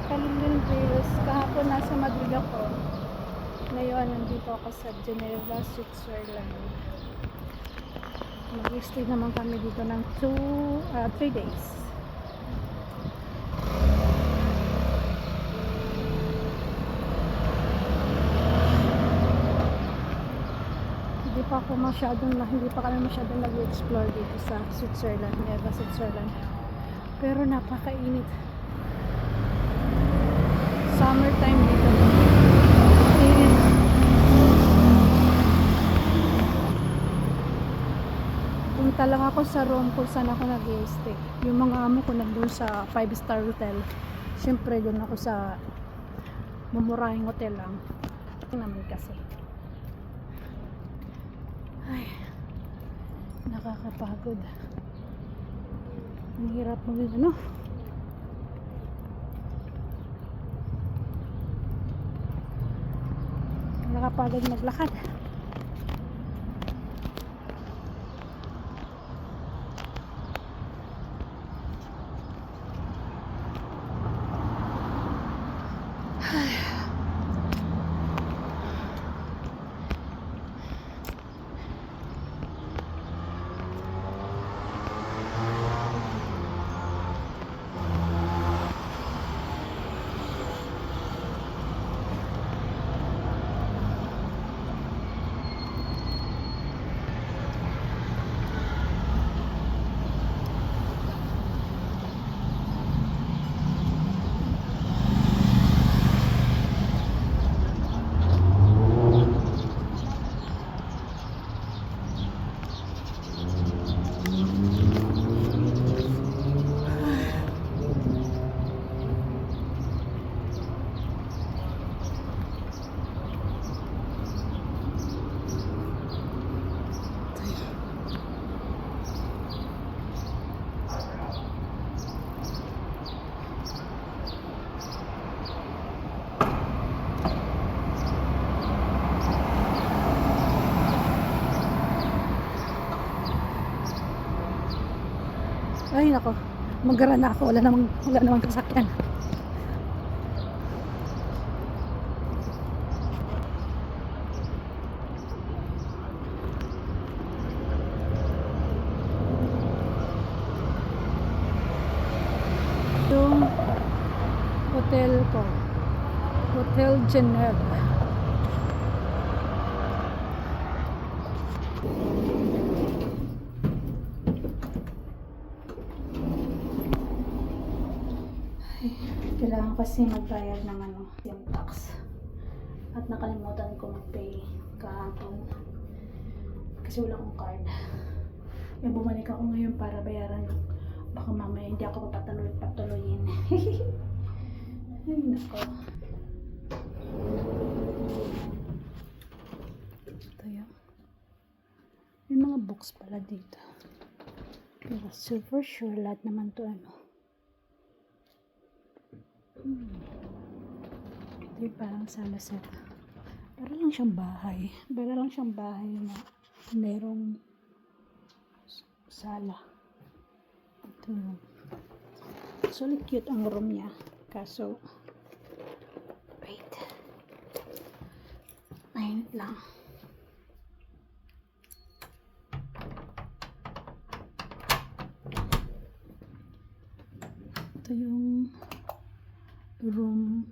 Calumbin Hills. Kahapon nasa Madrid ako. Ngayon, nandito ako sa Geneva, Switzerland. Mag-stay naman kami dito ng 3 days. Hindi pa kami masyadong nag-explore dito sa Switzerland, Geneva, Switzerland. Pero napakainit. Summertime dito. Init. Punta lang ako sa room kung saan ako nag-stay. Yung mga amo ko nandun sa 5-star hotel. Siyempre doon ako sa mumurahing hotel lang. Naman kasi. Ay, nakakapagod. Ang hirap ano. Nakapagod maglakad. Ay nako, magara na ako. Wala namang sasakyan. Yung hotel ko, Hotel Geneva. Kailangan kasi magbayad ng yung tax. At nakalimutan ko mag-pay kahapon. Kasi wala akong card. Kaya bumalik ako ngayon para bayaran. Baka mamaya hindi ako patuloyin. Ay nako. Ito yun. May mga books pala dito. Pero super sure lahat naman to Ito yung parang sala-sala. Para lang siyang bahay. Na merong sala. Ito yun. Actually cute ang room niya. Kaso, wait. Mainit lang. Ito yung room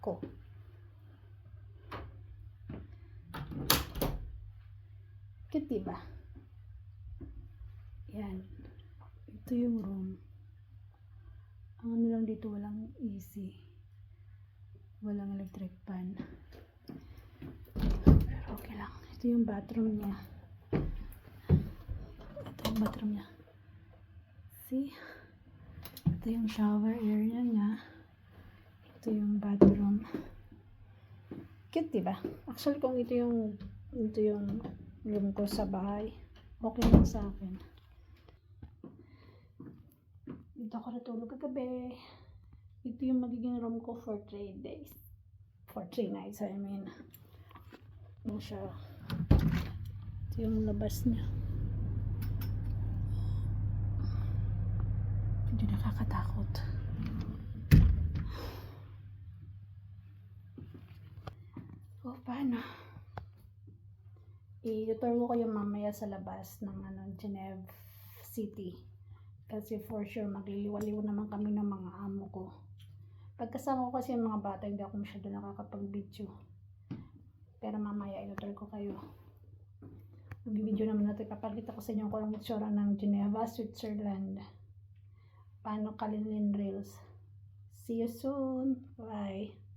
ko. Cute diba? Yan. Ito yung room. Ang lang dito, walang AC. Walang electric fan. Pero okay lang. Ito yung bathroom niya. See? Ito yung shower area niya. Ito yung bathroom. Cute diba? Actually kung ito yung room ko sa bahay, okay lang sa akin. Dito ako natulog kagabi. Ito yung magiging room ko for 3 days. For 3 nights, I mean. Ano siya? Ito yung labas niya. Hindi nakakatakot. So, paano? I-tour ko kayo mamaya sa labas ng Geneva City. Kasi for sure, magliliwaliw naman kami ng mga amo ko. Pagkasama ko kasi yung mga bata, hindi ako masyado nakakapag-video. Pero mamaya, i-tour ko kayo. Mag-video naman natin. Papakita ko sa inyo kung anong itsura ng Geneva, Switzerland. Paano Kalinin Reels. See you soon. Bye.